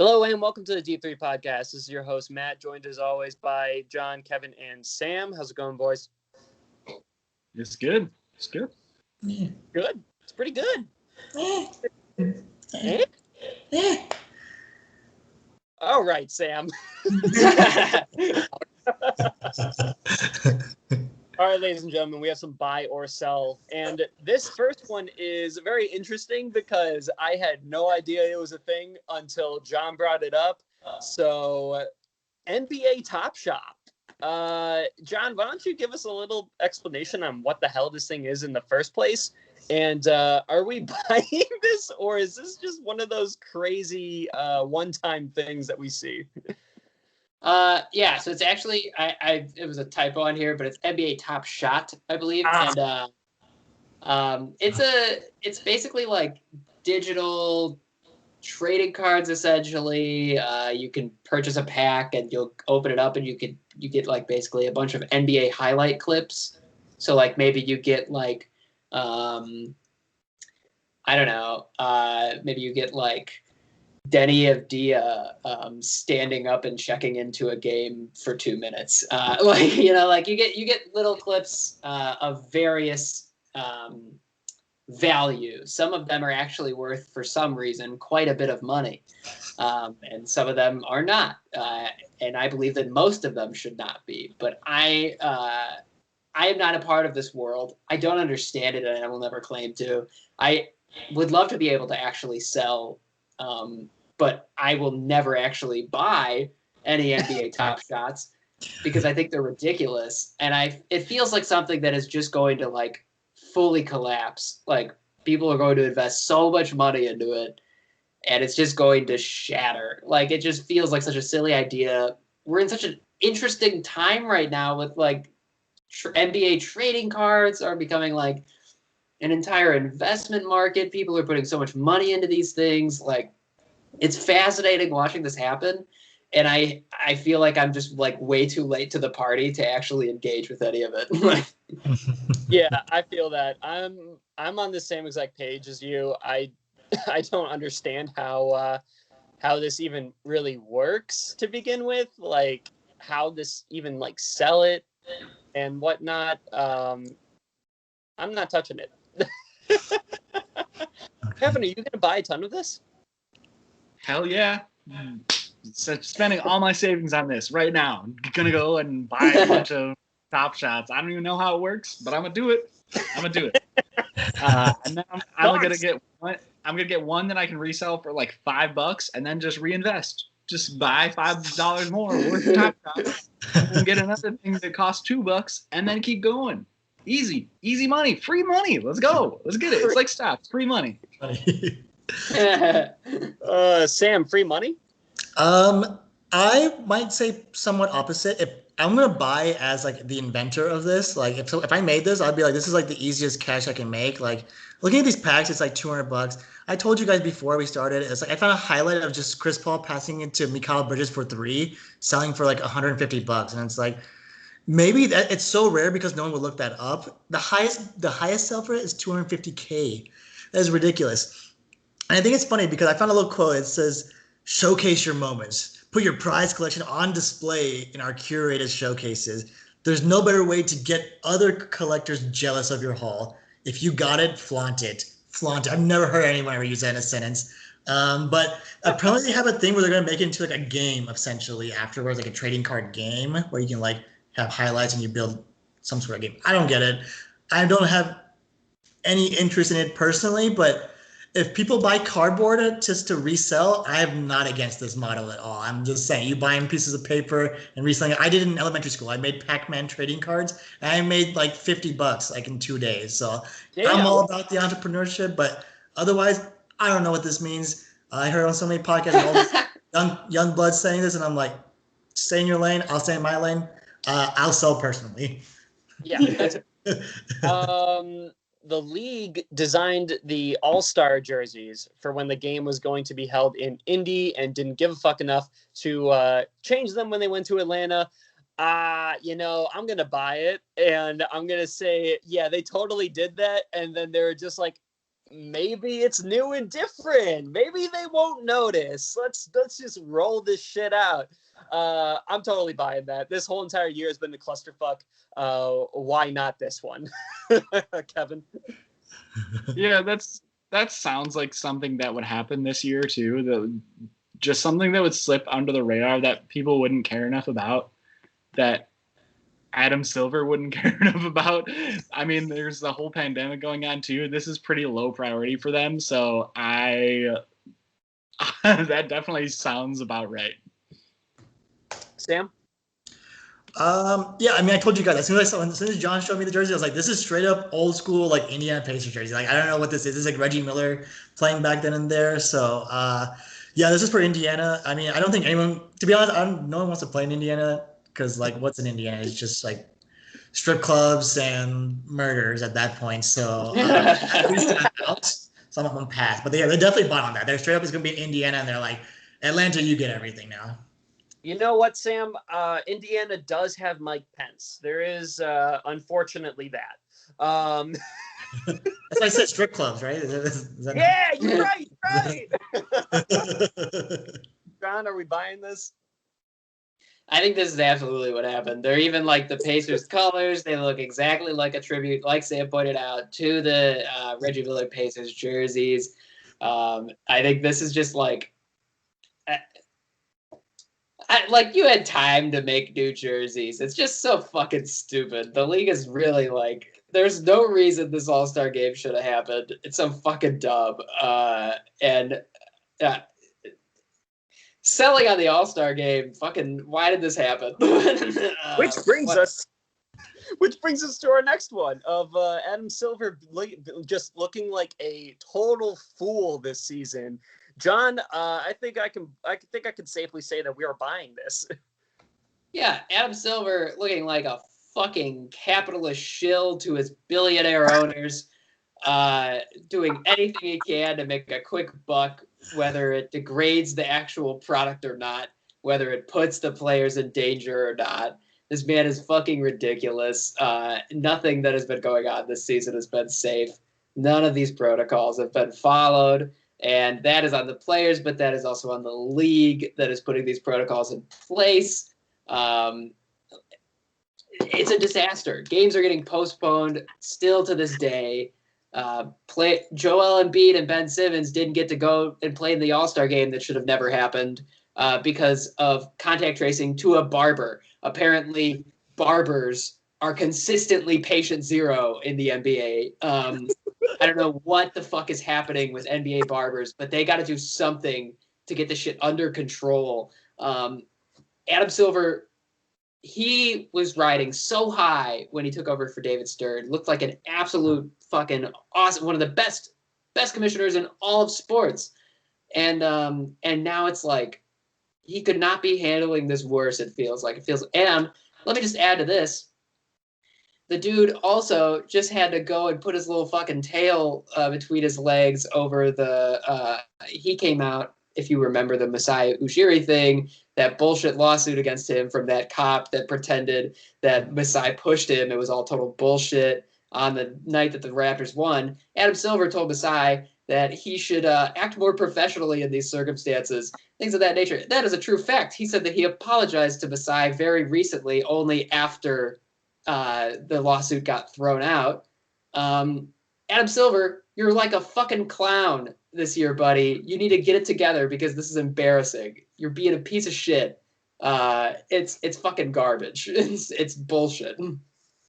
Hello and welcome to the D3 podcast. This is your host, Matt, joined as always by John, Kevin, and Sam. How's it going, boys? It's good. It's good. Good. It's pretty good. All right, Sam. All right, ladies and gentlemen, we have some buy or sell. And this first one is very interesting because I had no idea it was a thing until John brought it up. So, NBA Top Shop. John, why don't you give us a little explanation on what the hell this thing is in the first place? And are we buying this, or is this just one of those crazy one-time things that we see? Yeah, so it's actually it was a typo on here, but it's NBA Top Shot, I believe. And it's basically like digital trading cards essentially. You can purchase a pack and you'll open it up and you get like basically a bunch of NBA highlight clips. So like maybe you get like I don't know, maybe you get like Denny of Dia standing up and checking into a game for 2 minutes. Like you get little clips of various value. Some of them are actually worth, for some reason, quite a bit of money, and some of them are not. And I believe that most of them should not be. But I am not a part of this world. I don't understand it, and I will never claim to. I would love to be able to actually sell. But I will never actually buy any NBA Top Shots because I think they're ridiculous. And it feels like something that is just going to like fully collapse. Like people are going to invest so much money into it and it's just going to shatter. Like it just feels like such a silly idea. We're in such an interesting time right now with like NBA trading cards are becoming like an entire investment market. People are putting so much money into these things. Like, it's fascinating watching this happen, and I feel like I'm just like way too late to the party to actually engage with any of it. Yeah, I feel that. I'm on the same exact page as you. I don't understand how this even really works to begin with. Like how this even like sell it and whatnot. I'm not touching it. Kevin, are you gonna buy a ton of this? Hell yeah. Spending all my savings on this right now. I'm going to go and buy a bunch of Top Shots. I don't even know how it works, but I'm going to do it. And then I'm going to get one. I'm going to get one that I can resell for like $5 and then just reinvest. Just buy $5 more worth of Top Shots and get another thing that costs $2 and then keep going. Easy money, free money. Let's go. Let's get it. It's like stocks, free money. Sam, free money? I might say somewhat opposite. If I'm gonna buy as like the inventor of this, like if I made this, I'd be like, this is like the easiest cash I can make. Like looking at these packs, it's like $200. I told you guys before we started, it's like I found a highlight of just Chris Paul passing it to Mikal Bridges for 3, selling for like $150, and it's like maybe that it's so rare because no one would look that up. The highest sell for it is $250K. That is ridiculous. And I think it's funny because I found a little quote. It says, "Showcase your moments. Put your prize collection on display in our curated showcases. There's no better way to get other collectors jealous of your haul. If you got it, flaunt it. Flaunt it." I've never heard anyone ever use that in a sentence. But apparently they have a thing where they're going to make it into like a game essentially afterwards, like a trading card game where you can like have highlights and you build some sort of game. I don't get it. I don't have any interest in it personally, but if people buy cardboard just to resell, I am not against this model at all. I'm just saying, you buying pieces of paper and reselling it. I did it in elementary school. I made Pac-Man trading cards, and I made like $50 like in 2 days. So I'm all about the entrepreneurship, but otherwise, I don't know what this means. I heard on so many podcasts all this young blood saying this, and I'm like, stay in your lane. I'll stay in my lane. I'll sell personally. Yeah. The league designed the All-Star jerseys for when the game was going to be held in Indy and didn't give a fuck enough to change them when they went to Atlanta. I'm going to buy it, and I'm going to say, yeah, they totally did that, and then they were just like, maybe it's new and different. Maybe they won't notice. Let's just roll this shit out. I'm totally buying that. This whole entire year has been the clusterfuck. Why not this one, Kevin? Yeah, that sounds like something that would happen this year too. Just something that would slip under the radar that people wouldn't care enough about, that Adam Silver wouldn't care enough about. I mean, there's the whole pandemic going on too. This is pretty low priority for them, so that definitely sounds about right. Sam? Yeah, I mean, I told you guys as soon as John showed me the jersey, I was like, this is straight up old school like Indiana Pacers jersey. Like, I don't know what this is. This is like Reggie Miller playing back then and there. So yeah, this is for Indiana. I mean, I don't think anyone, to be honest, no one wants to play in Indiana because like what's in Indiana is just like strip clubs and murders at that point. So at least some of them pass. But they're definitely bought on that. They're straight up is gonna be in Indiana, and they're like, Atlanta, you get everything now. You know what, Sam? Indiana does have Mike Pence. There is, unfortunately, that. That's why I said strip clubs, right? Is that yeah, you're right. John, are we buying this? I think this is absolutely what happened. They're even like the Pacers colors. They look exactly like a tribute, like Sam pointed out, to the Reggie Miller Pacers jerseys. I think this is just like, like you had time to make new jerseys. It's just so fucking stupid. The league is really like, there's no reason this All-Star game should have happened. It's so fucking dumb. Selling on the All-Star game, fucking, why did this happen? Which brings us to our next one of Adam Silver just looking like a total fool this season. John, I think I can safely say that we are buying this. Yeah, Adam Silver looking like a fucking capitalist shill to his billionaire owners, doing anything he can to make a quick buck, whether it degrades the actual product or not, whether it puts the players in danger or not. This man is fucking ridiculous. Nothing that has been going on this season has been safe. None of these protocols have been followed. And that is on the players, but that is also on the league that is putting these protocols in place. It's a disaster. Games are getting postponed still to this day. Joel Embiid and Ben Simmons didn't get to go and play in the All-Star game that should have never happened because of contact tracing to a barber. Apparently, barbers are consistently patient zero in the NBA. I don't know what the fuck is happening with NBA barbers, but they got to do something to get this shit under control. Adam Silver, he was riding so high when he took over for David Stern. Looked like an absolute fucking awesome, one of the best commissioners in all of sports. And now it's like he could not be handling this worse. It feels. And let me just add to this. The dude also just had to go and put his little fucking tail between his legs over he came out, if you remember the Masai Ujiri thing, that bullshit lawsuit against him from that cop that pretended that Masai pushed him. It was all total bullshit on the night that the Raptors won. Adam Silver told Masai that he should act more professionally in these circumstances, things of that nature. That is a true fact. He said that he apologized to Masai very recently, only after the lawsuit got thrown out. Adam Silver, you're like a fucking clown this year, buddy. You need to get it together because this is embarrassing. You're being a piece of shit. It's fucking garbage. It's bullshit.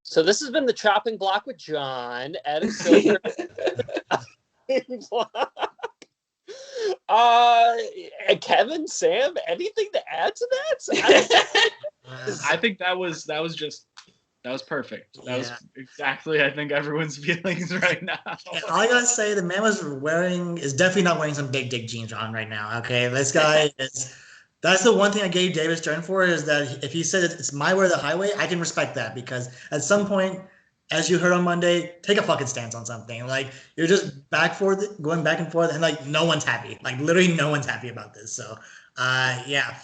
So this has been the chopping block with John. Adam Silver. Kevin, Sam, anything to add to that? I think that was perfect. That was exactly, I think, everyone's feelings right now. All I gotta say, the man is definitely not wearing some big dick jeans on right now. Okay, this guy is. That's the one thing I gave David Stern for, is that if he said it's my way or the highway, I can respect that, because at some point, as you heard on Monday, take a fucking stance on something. Like, you're just going back and forth, and like no one's happy. Like, literally no one's happy about this. So, yeah,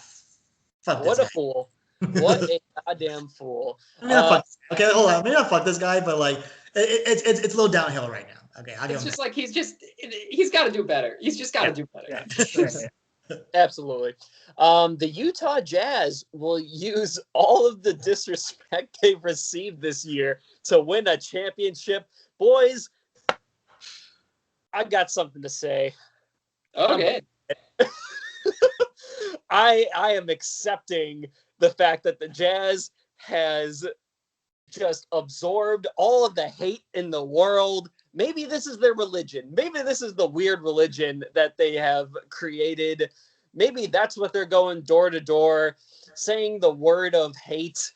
fuck this What guy. a fool. What a goddamn fool. Okay, hold on. Maybe not fuck this guy, but like it's a little downhill right now. Okay, I'll give It's him just like he's got to do better. He's just got to do better. Yeah. Absolutely. The Utah Jazz will use all of the disrespect they've received this year to win a championship. Boys, I got something to say. Okay. I am accepting the fact that the Jazz has just absorbed all of the hate in the world. Maybe this is their religion. Maybe this is the weird religion that they have created. Maybe that's what they're going door to door, saying the word of hate,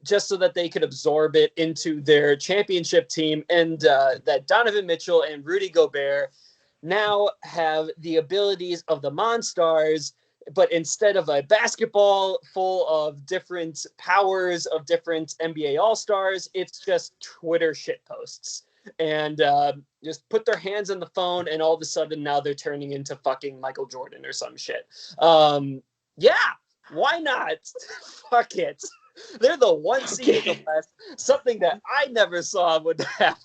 just so that they could absorb it into their championship team. And that Donovan Mitchell and Rudy Gobert now have the abilities of the Monstars, but instead of a basketball full of different powers of different NBA All-Stars, it's just Twitter shit posts. And just put their hands on the phone, and all of a sudden now they're turning into fucking Michael Jordan or some shit. Yeah, why not? Fuck it. They're the one seed in the West, something that I never saw would happen.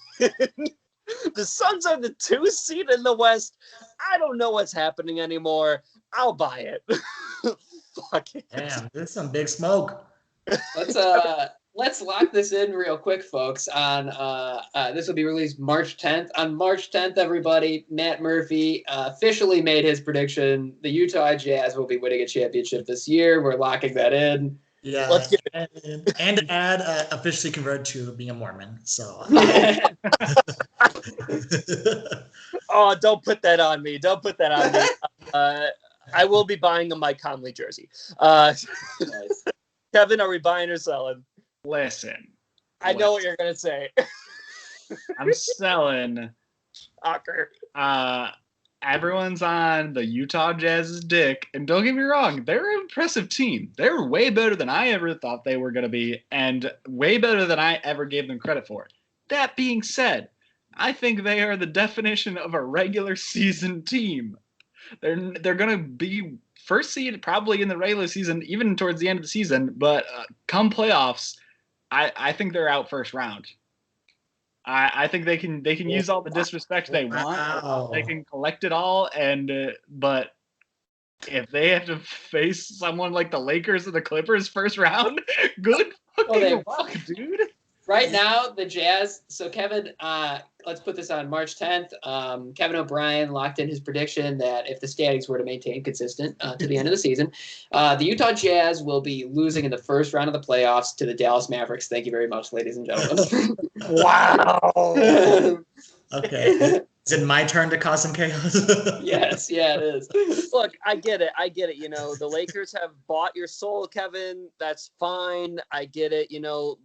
The Suns are the 2 seed in the West. I don't know what's happening anymore. I'll buy it. Fuck it. Damn, this is some big smoke. Let's lock this in real quick, folks. On this will be released March 10th. On March 10th, everybody, Matt Murphy officially made his prediction. The Utah Jazz will be winning a championship this year. We're locking that in. Yeah, Let's get and add officially converted to being a Mormon. So. Oh, don't put that on me. Don't put that on me. I will be buying a Mike Conley jersey. Nice. Kevin, are we buying or selling? Listen. I know what you're going to say. I'm selling. Awkward. Everyone's on the Utah Jazz's dick, and don't get me wrong, they're an impressive team. They're way better than I ever thought they were going to be, and way better than I ever gave them credit for. That being said, I think they are the definition of a regular season team. They're going to be first seed probably in the regular season, even towards the end of the season, but come playoffs, I think they're out first round. I think they can use all the disrespect they want. Wow. They can collect it all, and but if they have to face someone like the Lakers or the Clippers first round, good fucking luck, dude. Right now, the Jazz. So Kevin, let's put this on March 10th. Kevin O'Brien locked in his prediction that if the standings were to maintain consistent to the end of the season, the Utah Jazz will be losing in the first round of the playoffs to the Dallas Mavericks. Thank you very much, ladies and gentlemen. Wow. Okay. Is it my turn to cause some chaos? Yes, yeah, it is. Look, I get it. You know, the Lakers have bought your soul, Kevin. That's fine. I get it. You know,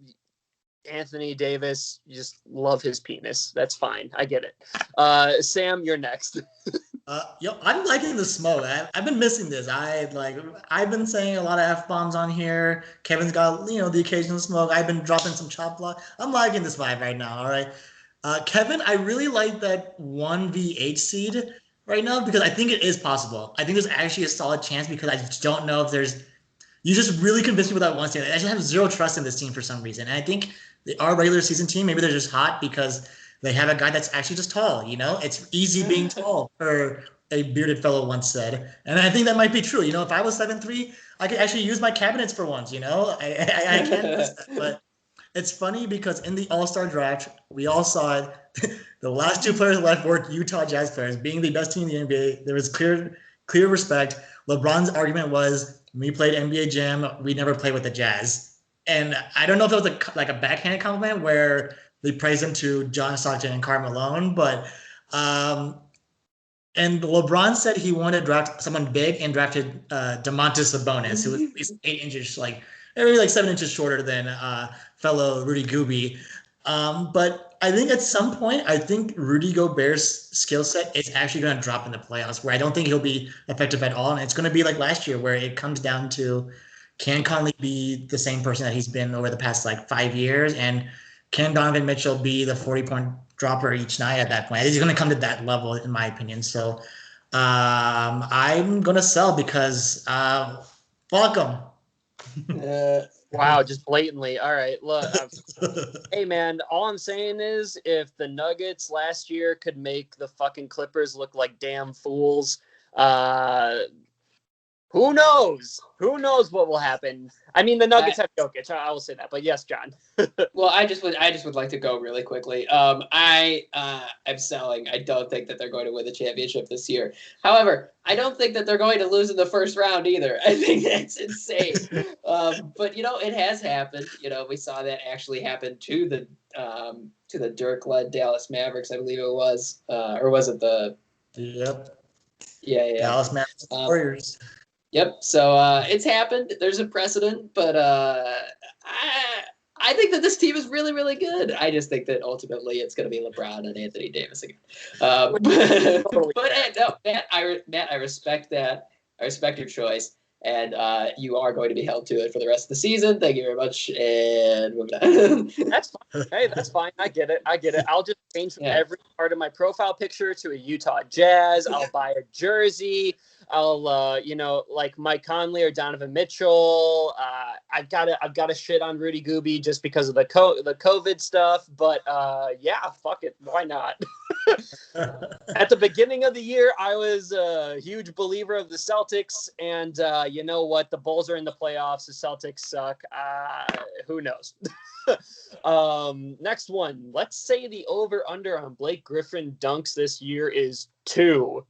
Anthony Davis, you just love his penis. That's fine. I get it. Sam, you're next. I'm liking the smoke. I've been missing this. I've been saying a lot of F-bombs on here. Kevin's got, the occasional smoke. I've been dropping some chop block. I'm liking this vibe right now. All right. Kevin, I really like that 1v8 seed right now because I think it is possible. I think there's actually a solid chance because I just don't know if there's. You just really convinced me with that one seed. I just have zero trust in this team for some reason. And I think our regular season team, maybe they're just hot because they have a guy that's actually just tall. It's easy being tall, or a bearded fellow once said. And I think that might be true. If I was 7'3", I could actually use my cabinets for once. I can't miss that. But it's funny because in the All-Star draft, we all saw it. The last 2 players left were Utah Jazz players, being the best team in the NBA. There was clear respect. LeBron's argument was, when we played NBA Jam, we never played with the Jazz. And I don't know if it was a backhanded compliment where they praised him to John Stockton and Karl Malone, but and LeBron said he wanted to draft someone big and drafted Domantas Sabonis, who was at least 8 inches, maybe 7 inches shorter than fellow Rudy Gooby. But I think at some point, Rudy Gobert's skill set is actually going to drop in the playoffs, where I don't think he'll be effective at all. And it's going to be like last year, where it comes down to, can Conley be the same person that he's been over the past 5 years? And can Donovan Mitchell be the 40-point dropper each night at that point? He's going to come to that level, in my opinion. So I'm going to sell because fuck him. Wow, just blatantly. All right, look. Hey, man, all I'm saying is if the Nuggets last year could make the fucking Clippers look like damn fools, who knows? Who knows what will happen? I mean, the Nuggets have Jokic. I will say that. But yes, John. Well, I just would like to go really quickly. I am selling. I don't think that they're going to win the championship this year. However, I don't think that they're going to lose in the first round either. I think that's insane. But it has happened. We saw that actually happen to the Dirk-led Dallas Mavericks, I believe it was, or was it the? Yep. Yeah. Dallas Mavericks Warriors. Yep. So it's happened. There's a precedent, but I think that this team is really, really good. I just think that ultimately it's going to be LeBron and Anthony Davis again. But no, Matt, I respect that. I respect your choice, and you are going to be held to it for the rest of the season. Thank you very much, and moving on. That's fine. Hey, that's fine. I get it. I'll just change every part of my profile picture to a Utah Jazz. I'll buy a jersey. I'll, like Mike Conley or Donovan Mitchell. I've got to shit on Rudy Gooby just because of the COVID stuff. But yeah, fuck it. Why not? At the beginning of the year, I was a huge believer of the Celtics, and you know what? The Bulls are in the playoffs. The Celtics suck. Who knows? Next one. Let's say the over/under on Blake Griffin dunks this year is 2.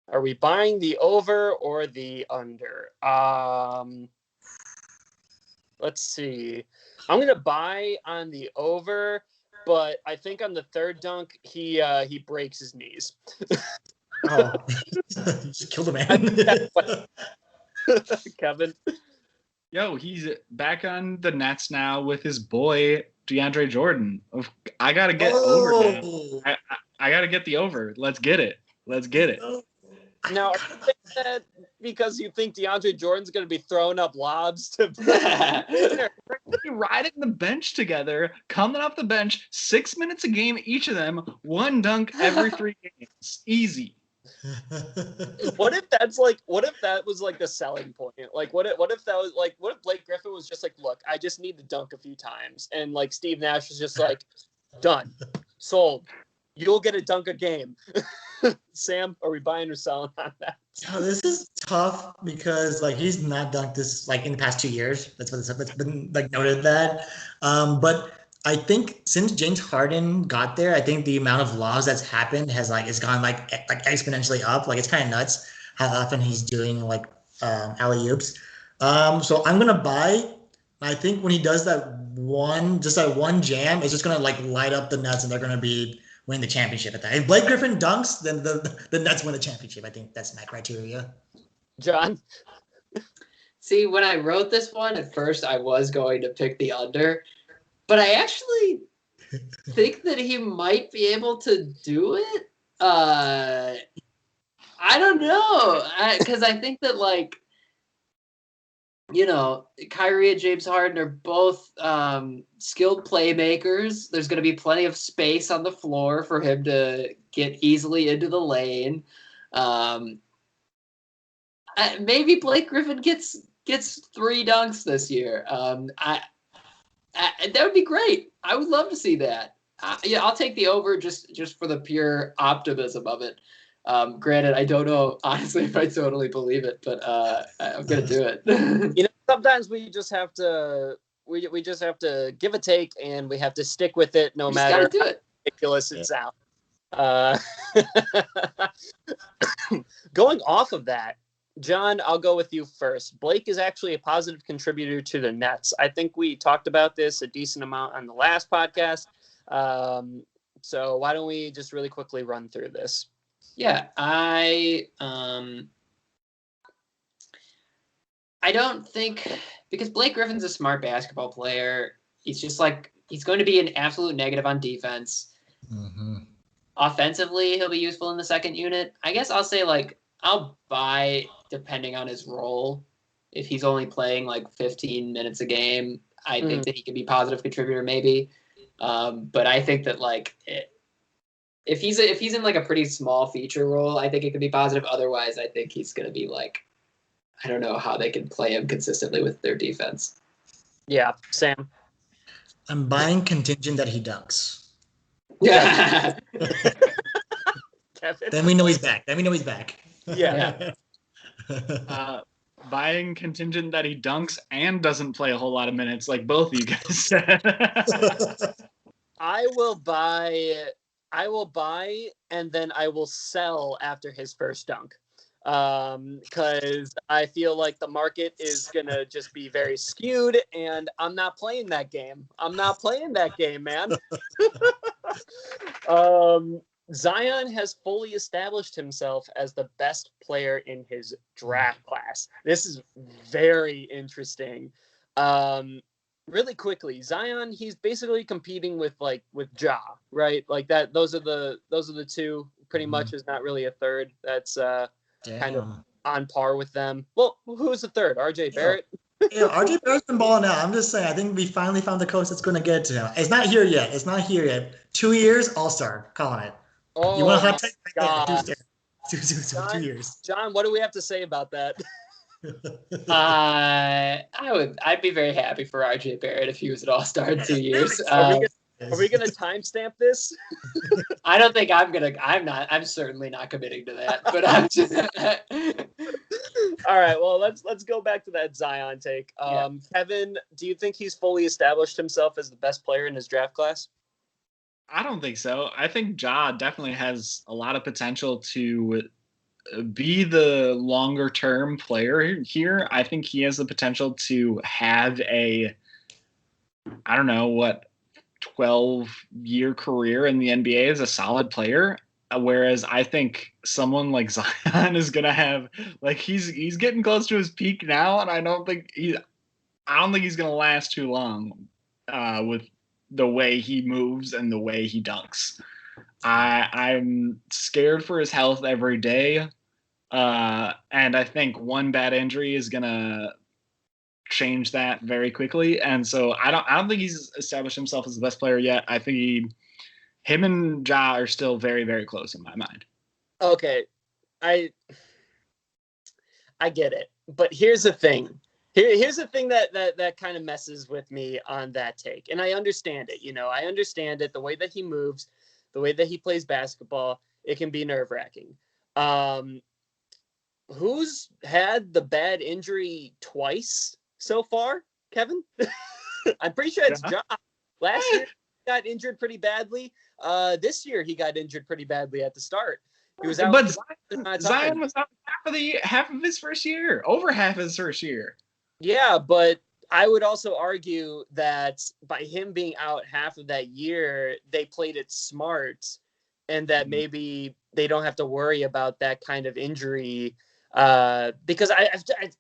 Are we buying the over or the under? Let's see. I'm gonna buy on the over, but I think on the third dunk he breaks his knees. Oh, just killed a man. Kevin. Yo, he's back on the Nets now with his boy DeAndre Jordan. I gotta get over now. I gotta get the over. Let's get it. Now, are you saying that because you think DeAndre Jordan's going to be throwing up lobs to They're going to be riding the bench together, coming off the bench, 6 minutes a game, each of them, 1 dunk every 3 games. Easy. What if that was like the selling point? Like, what if Blake Griffin was just like, look, I just need to dunk a few times. And like Steve Nash was just like, done, sold. You'll get a dunk a game. Sam, are we buying or selling on that? Oh, this is tough because like he's not dunked this like in the past 2 years. That's been like noted that. But I think since James Harden got there, I think the amount of lobs that's happened has it's gone like exponentially up. Like it's kind of nuts how often he's doing like alley oops. So I'm gonna buy. I think when he does that one jam, it's just gonna like light up the Nets and they're gonna be win the championship at that. If Blake Griffin dunks, then the Nets win the championship. I think that's my criteria. John? See, when I wrote this one, at first I was going to pick the under, but I actually think that he might be able to do it. I don't know. Because I think that, like, Kyrie and James Harden are both skilled playmakers. There's going to be plenty of space on the floor for him to get easily into the lane. Maybe Blake Griffin gets 3 dunks this year. That would be great. I would love to see that. I'll take the over just for the pure optimism of it. Granted, I don't know honestly if I totally believe it, but I'm gonna do it. Sometimes we just have to give a take, and we have to stick with it no matter how ridiculous it sounds. Going off of that, John, I'll go with you first. Blake is actually a positive contributor to the Nets. I think we talked about this a decent amount on the last podcast. So why don't we just really quickly run through this? Yeah, I don't think, because Blake Griffin's a smart basketball player. He's just he's going to be an absolute negative on defense. Mm-hmm. Offensively, he'll be useful in the second unit. I guess I'll say I'll buy depending on his role. If he's only playing 15 minutes a game, I think that he could be a positive contributor maybe. But I think that if he's in a pretty small feature role, I think it could be positive. Otherwise, I think he's going to be I don't know how they can play him consistently with their defense. Yeah, Sam. I'm buying contingent that he dunks. Yeah. Kevin. Then we know he's back. Yeah. Buying contingent that he dunks and doesn't play a whole lot of minutes, like both of you guys said. I will buy, and then I will sell after his first dunk. Because I feel like the market is gonna just be very skewed, and I'm not playing that game. Man. Zion has fully established himself as the best player in his draft class. This is very interesting. Really quickly, Zion, he's basically competing with Ja, right? Like that. Those are the two. Pretty much is not really a third. That's kind of on par with them. Well, who's the third? RJ Barrett. Yeah, RJ Barrett's been balling out. I'm just saying. I think we finally found the coach that's going to get it to him. It's not here yet. 2 years, All-Star. Calling it. Oh, you want a hot take? God. 2 years. John, what do we have to say about that? I'd be very happy for RJ Barrett if he was an All-Star in 2 years. Are we gonna timestamp this? I don't think I'm certainly not committing to that, but I'm just All right, well let's go back to that Zion take. Kevin, do you think he's fully established himself as the best player in his draft class? I don't think so. I think Ja definitely has a lot of potential to be the longer term player here. I think he has the potential to have a, I don't know what, 12-year career in the NBA as a solid player. Whereas I think someone like Zion is gonna have, like, he's getting close to his peak now, and I don't think he's gonna last too long with the way he moves and the way he dunks. I'm scared for his health every day, and I think one bad injury is gonna change that very quickly. And so I don't think he's established himself as the best player yet. I think him and Ja are still very, very close in my mind. Okay, I get it, but here's the thing. Here's the thing that kind of messes with me on that take, and I understand it. I understand it. The way that he moves, the way that he plays basketball, it can be nerve-wracking. Who's had the bad injury twice so far, Kevin? I'm pretty sure it's Ja. Last year he got injured pretty badly. This year he got injured pretty badly at the start. He was out. But Zion was out half of his first year, over half his first year. Yeah, but I would also argue that by him being out half of that year, they played it smart, and that maybe they don't have to worry about that kind of injury. Because I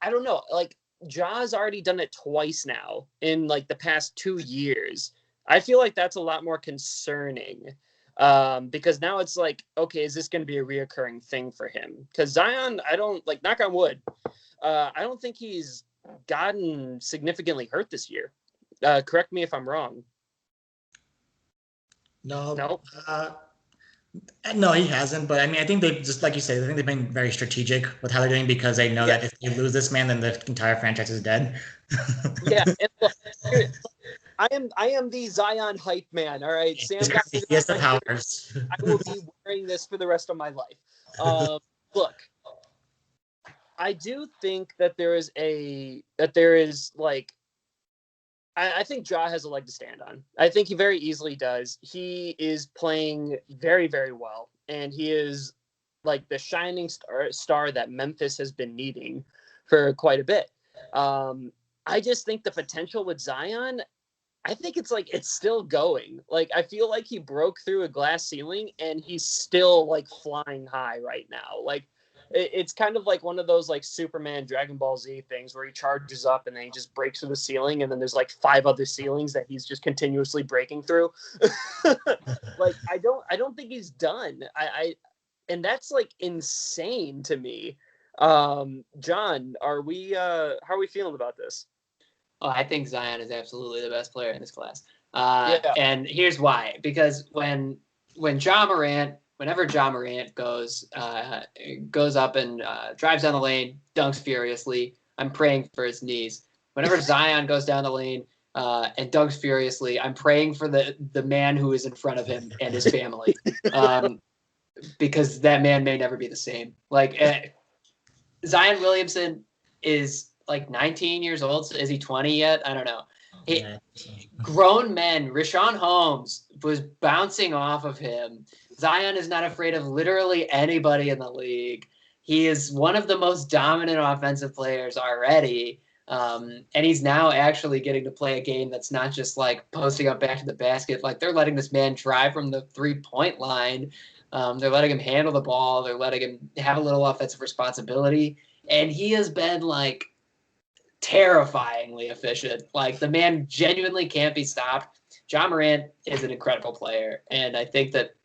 don't know, like Ja's already done it twice now in like the past 2 years. I feel like that's a lot more concerning, because now it's like, okay, is this going to be a reoccurring thing for him? Because Zion, I don't, like, knock on wood, I don't think he's gotten significantly hurt this year. Correct me if I'm wrong. No. No, he hasn't. But I mean, I think they just, like you say, I think they've been very strategic with how they're doing, because they know that if they lose this man, then the entire franchise is dead. Yeah. And look, I am the Zion hype man. All right. Sam got me. He has the powers. I will be wearing this for the rest of my life. Look, I do think that I think Ja has a leg to stand on. I think he very easily does. He is playing very, very well, and he is like the shining star that Memphis has been needing for quite a bit. I just think the potential with Zion, I think it's still going. Like, I feel like he broke through a glass ceiling, and he's still like flying high right now. Like, it's kind of like one of those like Superman Dragon Ball Z things where he charges up and then he just breaks through the ceiling, and then there's like 5 other ceilings that he's just continuously breaking through. Like, I don't think he's done. And that's like insane to me. John, how are we feeling about this? Oh, I think Zion is absolutely the best player in this class. And here's why. Because whenever Ja Morant goes up and drives down the lane, dunks furiously, I'm praying for his knees. Whenever Zion goes down the lane and dunks furiously, I'm praying for the man who is in front of him and his family, because that man may never be the same. Like Zion Williamson is like 19 years old. So is he 20 yet? I don't know. Grown men, Rashawn Holmes was bouncing off of him. Zion is not afraid of literally anybody in the league. He is one of the most dominant offensive players already. And he's now actually getting to play a game that's not just like posting up back to the basket. Like they're letting this man drive from the 3-point line. They're letting him handle the ball. They're letting him have a little offensive responsibility. And he has been like terrifyingly efficient. Like the man genuinely can't be stopped. John Morant is an incredible player. And I think that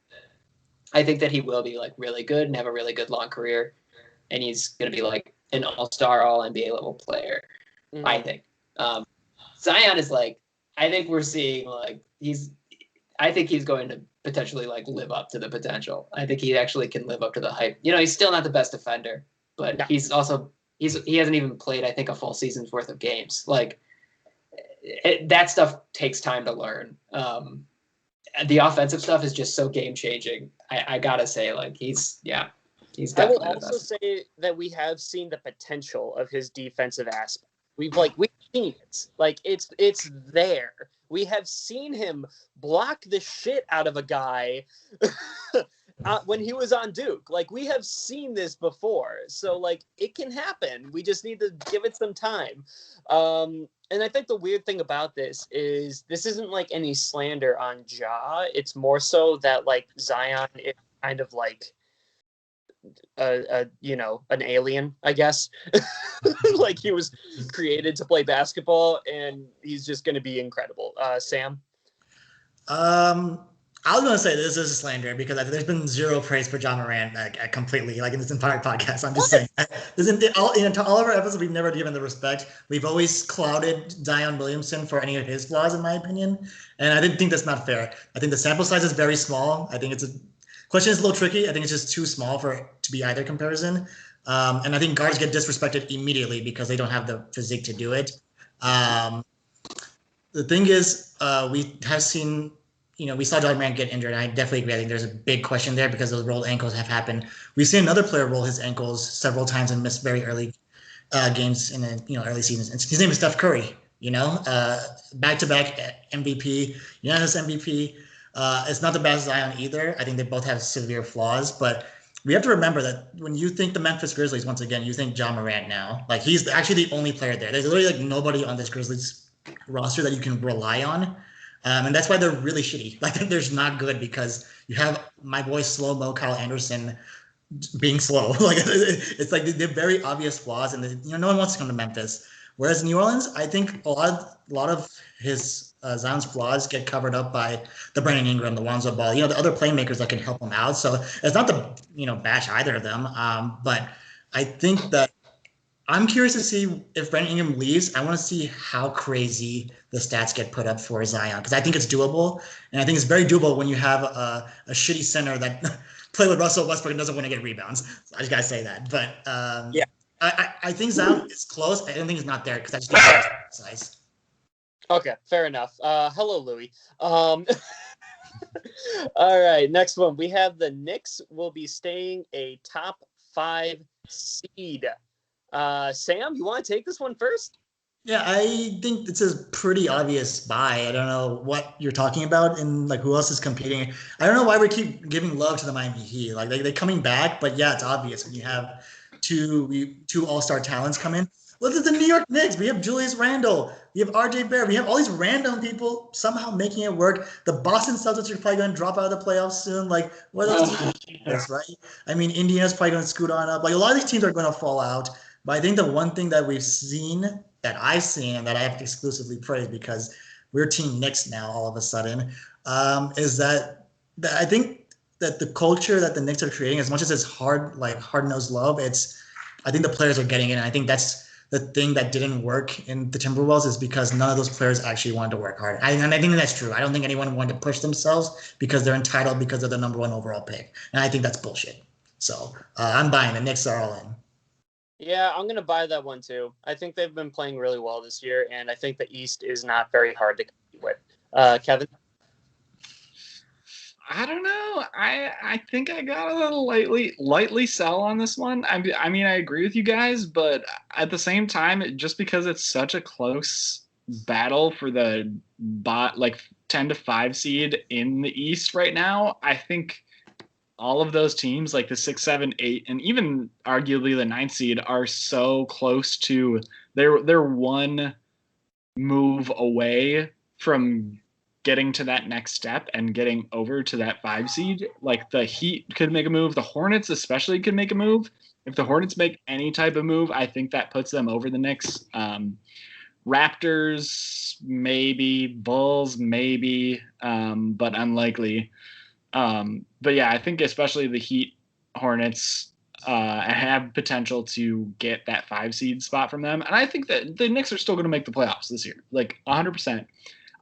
he will be like really good and have a really good long career. And he's going to be like an all-star, all-NBA level player, I think. Zion is like, I think we're seeing like I think he's going to potentially like live up to the potential. I think he actually can live up to the hype. You know, he's still not the best defender, but he's also he hasn't even played, I think, a full season's worth of games. Like that stuff takes time to learn. The offensive stuff is just so game changing. I gotta say, like he's definitely. I will also say that we have seen the potential of his defensive aspect. We've seen it. Like it's there. We have seen him block the shit out of a guy when he was on Duke. Like we have seen this before. So like it can happen. We just need to give it some time. And I think the weird thing about this isn't like any slander on Ja. It's more so that like Zion is kind of like an alien, I guess. Like he was created to play basketball and he's just going to be incredible. Sam? I was going to say this is a slander because there's been zero praise for John Morant completely, like in this entire podcast. I'm just saying. All of our episodes, we've never given the respect. We've always clouded Zion Williamson for any of his flaws, in my opinion. And I didn't think that's not fair. I think the sample size is very small. I think question is a little tricky. I think it's just too small for it to be either comparison. And I think guards get disrespected immediately because they don't have the physique to do it. The thing is, we have seen, we saw John Morant get injured. And I definitely agree. I think there's a big question there because those rolled ankles have happened. We've seen another player roll his ankles several times and miss very early games in the early seasons. And his name is Steph Curry. Back-to-back MVP, unanimous MVP. It's not the best Zion either. I think they both have severe flaws, but we have to remember that when you think the Memphis Grizzlies, once again, you think John Morant now. Like he's actually the only player there. There's literally like nobody on this Grizzlies roster that you can rely on. And that's why they're really shitty. Like they're not good because you have my boy slow-mo Kyle Anderson being slow. Like it's like they're very obvious flaws, and no one wants to come to Memphis. Whereas New Orleans, I think a lot of his Zion's flaws get covered up by the Brandon Ingram, the Lonzo Ball, the other playmakers that can help him out. So it's not to bash either of them, but I think that I'm curious to see if Brandon Ingram leaves. I want to see how crazy the stats get put up for Zion because I think it's doable, and I think it's very doable when you have a shitty center that play with Russell Westbrook and doesn't want to get rebounds. So I just gotta say that, but yeah. I think Zion is close. I don't think he's not there because I just think he's size. Okay, fair enough. Hello, Louis. All right, next one. We have the Knicks will be staying a top 5 seed. Sam, you want to take this one first? Yeah, I think it's a pretty obvious buy. I don't know what you're talking about and like who else is competing. I don't know why we keep giving love to the Miami Heat. Like they're coming back, but yeah, it's obvious when you have two all-star talents come in. Look at the New York Knicks. We have Julius Randle. We have RJ Barrett. We have all these random people somehow making it work. The Boston Celtics are probably going to drop out of the playoffs soon. Like, what are those teams, right? I mean, Indiana's probably going to scoot on up. Like, a lot of these teams are going to fall out. But I think the one thing that I've seen, and that I have to exclusively praise because we're Team Knicks now all of a sudden, is that I think that the culture that the Knicks are creating, as much as it's hard-nosed love, I think the players are getting it. And I think that's the thing that didn't work in the Timberwolves is because none of those players actually wanted to work hard. And I think that's true. I don't think anyone wanted to push themselves because they're entitled because they're the number 1 overall pick. And I think that's bullshit. So I'm buying. The Knicks are all in. Yeah, I'm gonna buy that one too. I think they've been playing really well this year, and I think the East is not very hard to compete with. Kevin? I don't know. I think I got a little lightly sell on this one. I mean, I agree with you guys, but at the same time, just because it's such a close battle for the 10 to 5 seed in the East right now, I think all of those teams, like the 6, 7, 8, and even arguably the 9th seed, are so close to they're one move away from getting to that next step and getting over to that 5 seed. Like the Heat could make a move, the Hornets especially could make a move. If the Hornets make any type of move, I think that puts them over the Knicks. Raptors maybe, Bulls maybe, but unlikely. But yeah, I think especially the Heat, Hornets have potential to get that 5 seed spot from them. And I think that the Knicks are still going to make the playoffs this year, like 100%.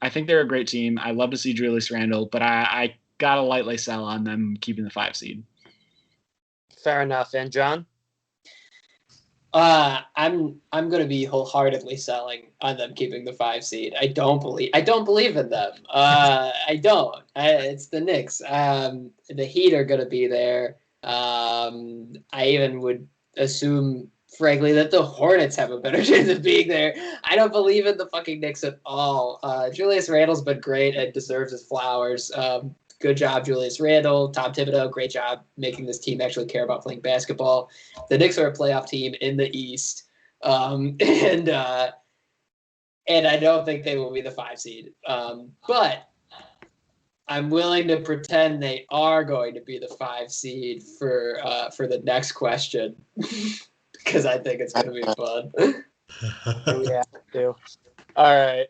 I think they're a great team. I love to see Julius Randle, but I got to lightly sell on them keeping the 5 seed. Fair enough. And John? I'm going to be wholeheartedly selling on them keeping the 5 seed. I don't believe in them. I don't. It's the Knicks. The Heat are going to be there. I even would assume, frankly, that the Hornets have a better chance of being there. I don't believe in the fucking Knicks at all. Julius Randle's been great and deserves his flowers. Good job, Julius Randle. Tom Thibodeau, great job making this team actually care about playing basketball. The Knicks are a playoff team in the East, and I don't think they will be the 5 seed. But I'm willing to pretend they are going to be the 5 seed for the next question because I think it's going to be fun. Yeah, I do. All right.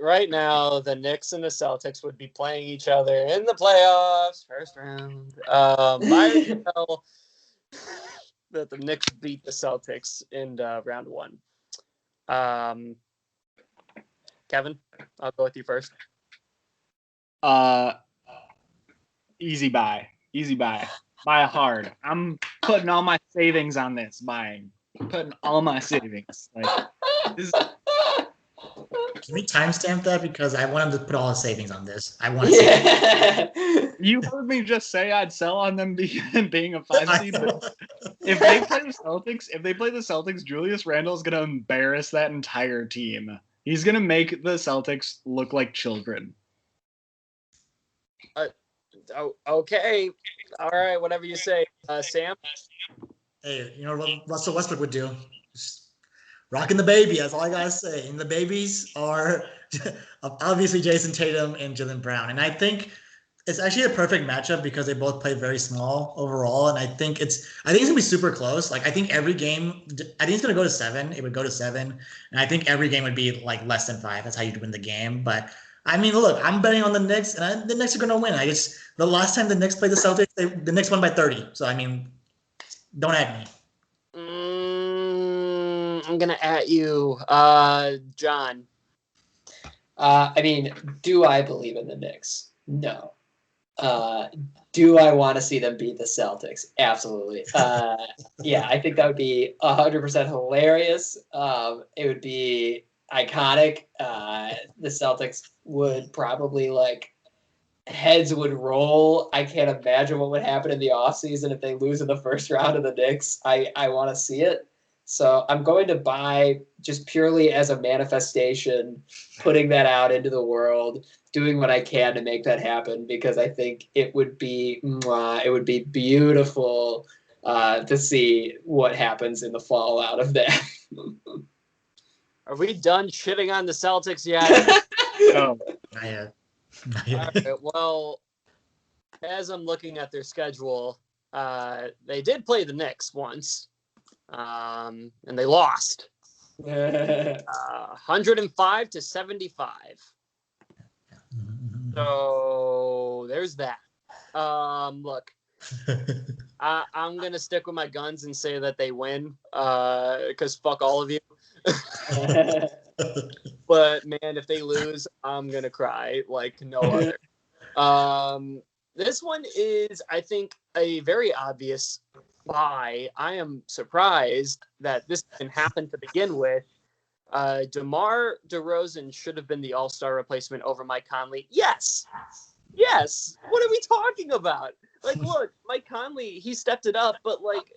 Right now, the Knicks and the Celtics would be playing each other in the playoffs, first round. I tell that the Knicks beat the Celtics in round 1. Kevin, I'll go with you first. Easy buy. Buy hard. I'm putting all my savings on this buying. Putting all my savings. Like this. Can we timestamp that? Because I want him to put all his savings on this. I want to see. You heard me just say I'd sell on them being a 5 seed. But if they play the Celtics, Julius Randle is gonna embarrass that entire team. He's gonna make the Celtics look like children. Okay. All right. Whatever you say, Sam. Hey, you know what Russell Westbrook would do? Just rocking the baby. That's all I gotta say. And the babies are obviously Jason Tatum and Jaylen Brown. And I think it's actually a perfect matchup because they both play very small overall. And I think it's gonna be super close. Like I think every game, I think it's gonna go to 7. It would go to 7, and I think every game would be like less than 5. That's how you'd win the game. But I mean, look, I'm betting on the Knicks, and the Knicks are gonna win. The last time the Knicks played the Celtics, the Knicks won by 30. So I mean, don't at me. I'm gonna at you, John. I mean, do I believe in the Knicks? No. Do I want to see them beat the Celtics? Absolutely. Yeah, I think that would be 100% hilarious. It would be iconic. The Celtics would probably heads would roll. I can't imagine what would happen in the offseason if they lose in the first round of the Knicks. I want to see it. So I'm going to buy just purely as a manifestation, putting that out into the world, doing what I can to make that happen, because I think it would be beautiful to see what happens in the fallout of that. Are we done shitting on the Celtics yet? No. Not yet. All right, well, as I'm looking at their schedule, they did play the Knicks once, and they lost 105-75. So there's that. Look, I'm gonna stick with my guns and say that they win, because fuck all of you. But man, if they lose, I'm gonna cry like no other. This one is, I think, a very obvious buy. I am surprised that this can happen to begin with. DeMar DeRozan should have been the all-star replacement over Mike Conley. Yes. What are we talking about? Like, look, Mike Conley, he stepped it up, but like,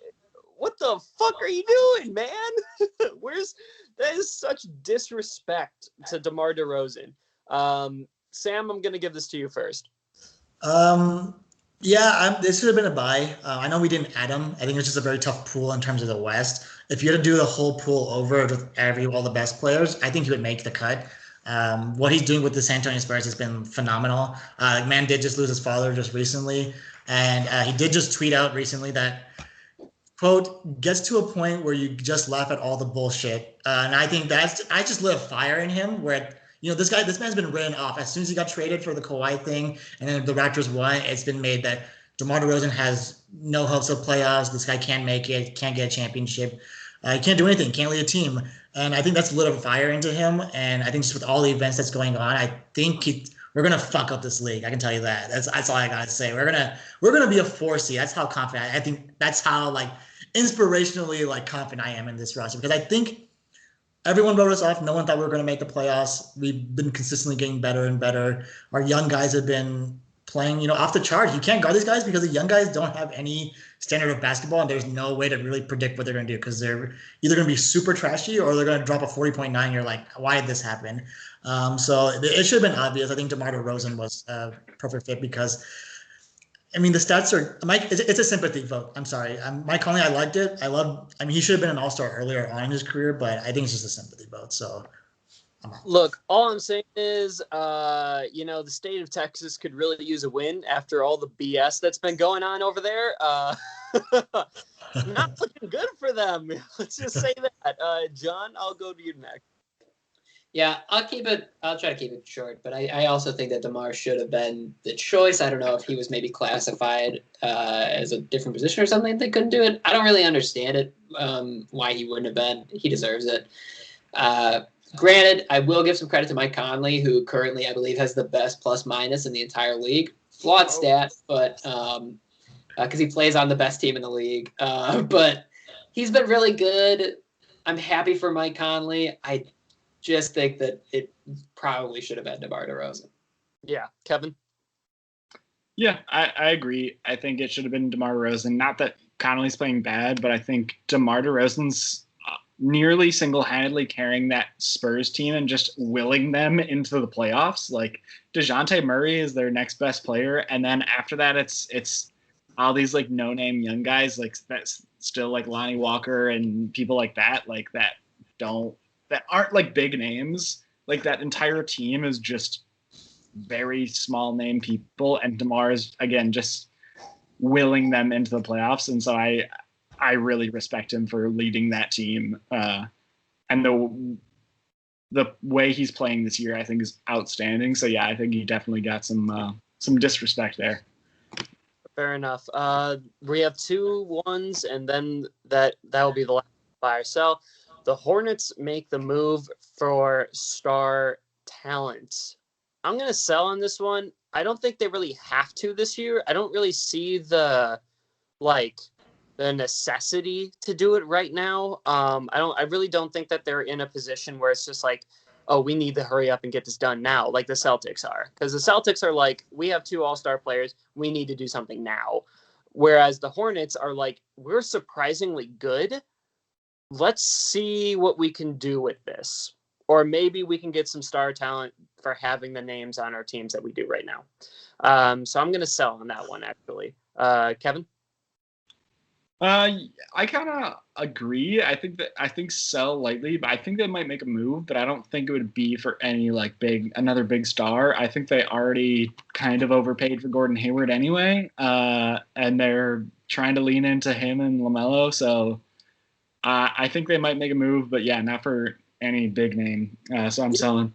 what the fuck are you doing, man? That is such disrespect to DeMar DeRozan. Sam, I'm gonna give this to you first. Yeah, this should have been a buy. I know we didn't add him. I think it's just a very tough pool in terms of the West. If you had to do the whole pool over with all the best players, I think he would make the cut. What he's doing with the San Antonio Spurs has been phenomenal. Man did just lose his father just recently, and he did just tweet out recently that, quote, gets to a point where you just laugh at all the bullshit. And I think I just lit a fire in him where, this man's been written off. As soon as he got traded for the Kawhi thing and then the Raptors won, it's been made that DeMar DeRozan has no hopes of playoffs. This guy can't make it, can't get a championship. He can't do anything, can't lead a team. And I think that's lit a fire into him. And I think just with all the events that's going on, I think we're gonna fuck up this league. I can tell you that. That's all I gotta say. We're gonna be a 4 seed. That's how confident I think. That's how inspirationally confident I am in this roster, because I think everyone wrote us off. No one thought we were going to make the playoffs. We've been consistently getting better and better. Our young guys have been playing, off the chart. You can't guard these guys because the young guys don't have any standard of basketball, and there's no way to really predict what they're going to do, because they're either going to be super trashy or they're going to drop a 40.9. You're like, why did this happen? So it should have been obvious. I think DeMar DeRozan was a perfect fit because, the stats are Mike. It's a sympathy vote. I'm sorry. Mike Conley, I liked it. He should have been an all-star earlier on in his career, but I think it's just a sympathy vote. So, look, all I'm saying is, the state of Texas could really use a win after all the BS that's been going on over there. Not looking good for them. Let's just say that. John, I'll go to you next. Yeah, I'll try to keep it short, but I also think that DeMar should have been the choice. I don't know if he was maybe classified as a different position or something. They couldn't do it. I don't really understand it, why he wouldn't have been. He deserves it. Granted, I will give some credit to Mike Conley, who currently, I believe, has the best plus-minus in the entire league. Flawed stat, but because he plays on the best team in the league. But he's been really good. I'm happy for Mike Conley. I just think that it probably should have been DeMar DeRozan. Yeah, Kevin? Yeah, I agree. I think it should have been DeMar DeRozan. Not that Conley's playing bad, but I think DeMar DeRozan's nearly single-handedly carrying that Spurs team and just willing them into the playoffs. DeJounte Murray is their next best player, and then after that, it's all these no-name young guys that's still Lonnie Walker and people like that that aren't big names. That entire team is just very small name people, and DeMar is again just willing them into the playoffs. And so I really respect him for leading that team. And the way he's playing this year, I think, is outstanding. So yeah, I think he definitely got some disrespect there. Fair enough. We have 2-1s, and then that will be the last buy or sell. The Hornets make the move for star talent. I'm going to sell on this one. I don't think they really have to this year. I don't really see the necessity to do it right now. I really don't think that they're in a position where it's just we need to hurry up and get this done now, like the Celtics are. Because the Celtics are we have 2 all-star players. We need to do something now. Whereas the Hornets are we're surprisingly good. Let's see what we can do with this. Or maybe we can get some star talent for having the names on our teams that we do right now. So I'm going to sell on that one, actually. Kevin? I kind of agree. I think sell lightly, but I think they might make a move, but I don't think it would be for any another big star. I think they already kind of overpaid for Gordon Hayward anyway, and they're trying to lean into him and LaMelo. So I think they might make a move, but yeah, not for any big name. So I'm selling.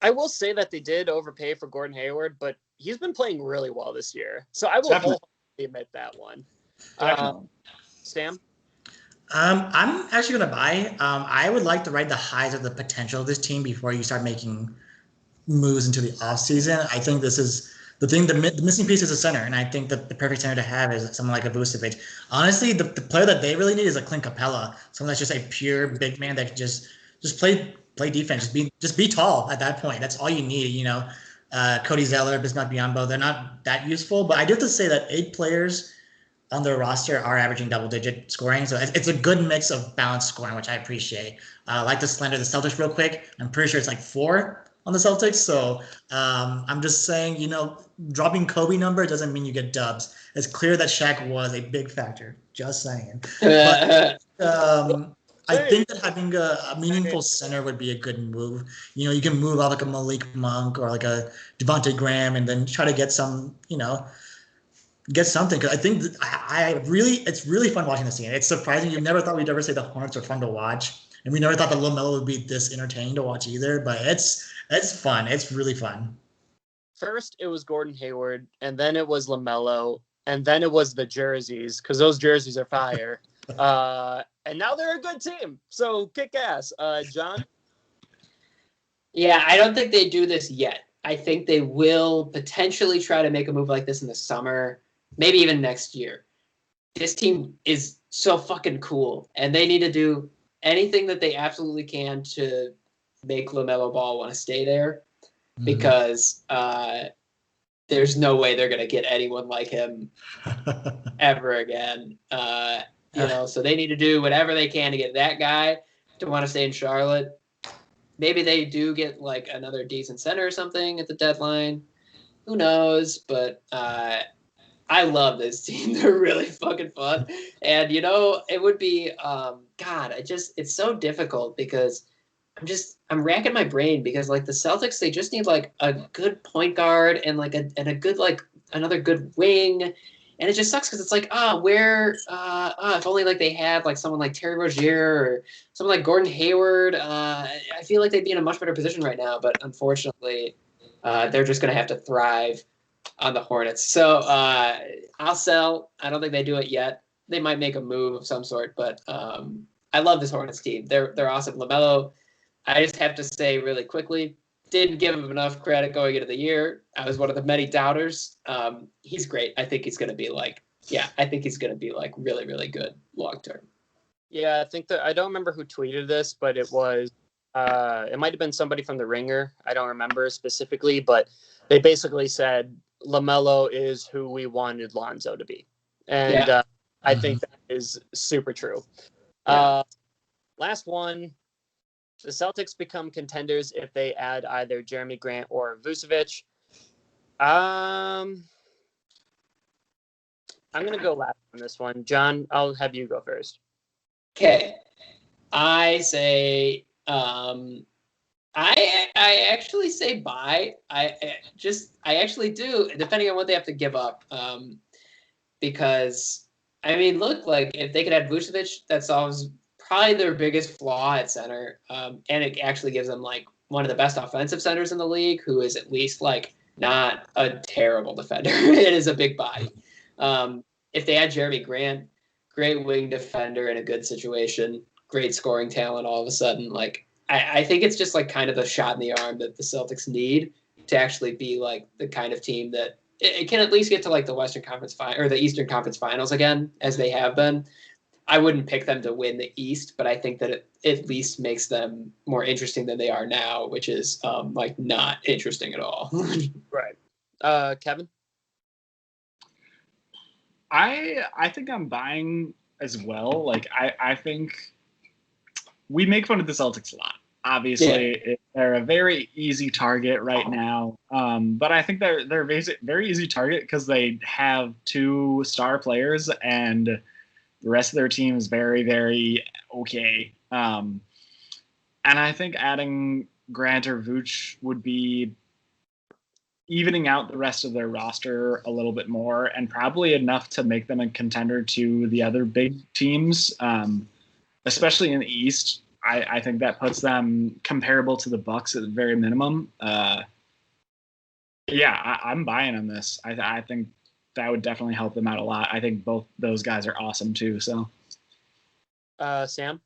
I will say that they did overpay for Gordon Hayward, but he's been playing really well this year. So I will wholeheartedly admit that one. Sam? I'm actually going to buy. I would like to ride the highs of the potential of this team before you start making moves into the offseason. I think this is the missing piece is a center, and I think that the perfect center to have is someone like a Vucevic. Honestly, the player that they really need is a Clint Capella, someone that's just a pure big man that can just play defense, just be tall at that point. That's all you need, you know. Cody Zeller, Bismack Biyombo, they're not that useful, but I do have to say that 8 players on their roster are averaging double-digit scoring, so it's a good mix of balanced scoring, which I appreciate. I like to slander the Celtics real quick. I'm pretty sure it's like 4 on the Celtics, so I'm just saying, you know, dropping Kobe number doesn't mean you get dubs. It's clear that Shaq was a big factor. Just saying. But I think that having a meaningful center would be a good move. You know, you can move out like a Malik Monk or like a Devontae Graham, and then try to get some, you know, get something. Because I think it's really fun watching this game. It's surprising. You never thought we'd ever say the Hornets are fun to watch, and we never thought that LaMelo would be this entertaining to watch either. But it's fun. It's really fun. First, it was Gordon Hayward, and then it was LaMelo, and then it was the jerseys, because those jerseys are fire. And now they're a good team. So kick ass. John? Yeah, I don't think they do this yet. I think they will potentially try to make a move like this in the summer, maybe even next year. This team is so fucking cool, and they need to do anything that they absolutely can to make LaMelo Ball want to stay there, because there's no way they're going to get anyone like him ever again. You know, so they need to do whatever they can to get that guy to want to stay in Charlotte. Maybe they do get like another decent center or something at the deadline. Who knows? But I love this team. They're really fucking fun. And, you know, it would be, it's so difficult because I'm racking my brain because like the Celtics, they just need like a good point guard and like a good, like another good wing. And it just sucks because it's like, if only like they had like someone like Terry Rozier or someone like Gordon Hayward. I feel like they'd be in a much better position right now, but unfortunately, they're just going to have to thrive on the Hornets. So I'll sell. I don't think they do it yet. They might make a move of some sort, but I love this Hornets team. They're awesome. LaMelo, I just have to say really quickly, didn't give him enough credit going into the year. I was one of the many doubters. He's great. I think he's going to be like really, really good long term. Yeah, I think that I don't remember who tweeted this, but it was it might have been somebody from the Ringer. I don't remember specifically, but they basically said LaMelo is who we wanted Lonzo to be, and I think that is super true. Yeah. Last one. The Celtics become contenders if they add either Jeremy Grant or Vucevic. I'm going to go last on this one. John, I'll have you go first. Okay. I say I actually say buy. I actually do, depending on what they have to give up. Because I mean, look, like if they could add Vucevic, that solves probably their biggest flaw at center, and it actually gives them like one of the best offensive centers in the league, who is at least like not a terrible defender. It is a big body. If they add Jeremy Grant, great wing defender in a good situation, great scoring talent, all of a sudden, like I think it's just like kind of the shot in the arm that the Celtics need to actually be like the kind of team that it can at least get to like the Western Conference final or the Eastern Conference Finals again, as they have been. I wouldn't pick them to win the East, but I think that it at least makes them more interesting than they are now, which is like not interesting at all. Right. Kevin? I think I'm buying as well. Like I think we make fun of the Celtics a lot. Obviously, they're a very easy target right now. But I think they're a very easy target because they have 2 star players and the rest of their team is very, very okay. And I think adding Grant or Vooch would be evening out the rest of their roster a little bit more and probably enough to make them a contender to the other big teams, especially in the East. I think that puts them comparable to the Bucks at the very minimum. I'm buying on this. I think that would definitely help them out a lot. I think both those guys are awesome too. So, Sam?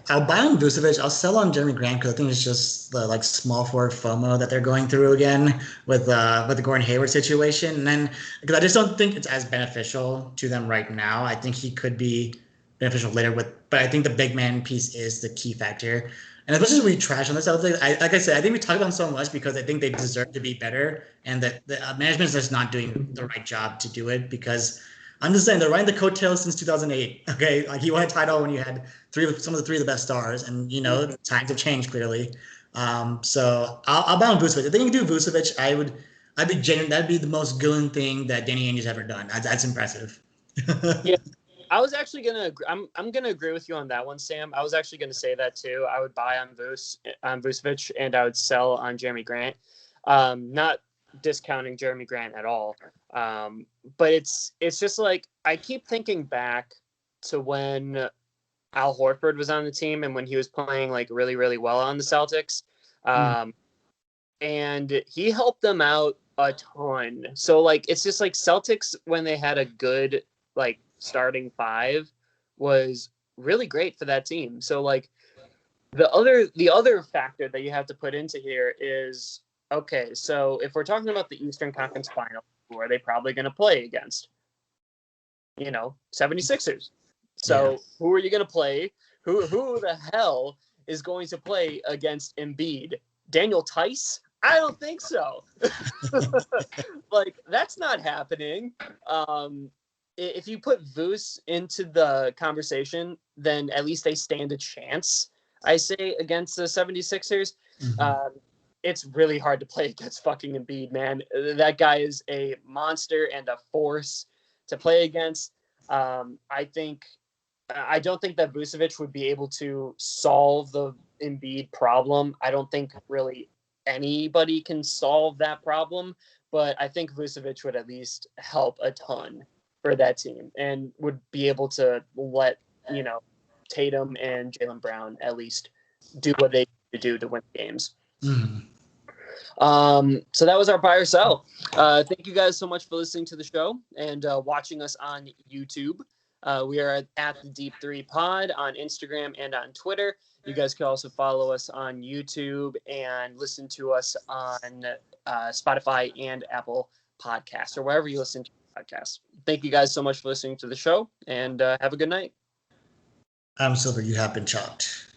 I'll buy on Vucevic. I'll sell on Jeremy Grant because I think it's just the like small forward FOMO that they're going through again with the Gordon Hayward situation. And then because I just don't think it's as beneficial to them right now. I think he could be beneficial later but I think the big man piece is the key factor. And as much as we trash on this, like I said, I think we talk about them so much because I think they deserve to be better, and that the management is just not doing the right job to do it because. I'm just saying they're riding the coattails since 2008. Okay, like you won a title when you had some of the three of the best stars, and times have changed clearly. So I'll buy on Vucevic. If they can do Vucevic, I'd be genuine. That'd be the most Goon thing that Danny Ainge's ever done. That's impressive. Yeah, I was actually gonna. I'm gonna agree with you on that one, Sam. I was actually gonna say that too. I would buy on Vucevic, and I would sell on Jeremy Grant. Not discounting Jeremy Grant at all. But it's just like I keep thinking back to when Al Horford was on the team and when he was playing like really, really well on the Celtics. And he helped them out a ton. So like it's just like Celtics when they had a good like starting five was really great for that team. So like the other factor that you have to put into here is okay, so if we're talking about the Eastern Conference Final, who are they probably going to play against? 76ers. So who are you going to play? Who the hell is going to play against Embiid? Daniel Tice? I don't think so. Like, that's not happening. If you put Vuce into the conversation, then at least they stand a chance, I say, against the 76ers. Mm-hmm. It's really hard to play against fucking Embiid, man. That guy is a monster and a force to play against. I don't think that Vucevic would be able to solve the Embiid problem. I don't think really anybody can solve that problem, but I think Vucevic would at least help a ton for that team and would be able to let, Tatum and Jaylen Brown at least do what they need to do to win games. Mm-hmm. So that was our buy or sell. Thank you guys so much for listening to the show and watching us on YouTube. We are at the Deep 3 Pod on Instagram and on Twitter. You guys can also follow us on YouTube and listen to us on Spotify and Apple Podcasts or wherever you listen to podcasts. Thank you guys so much for listening to the show and have a good night. I'm Silver. You have been chopped.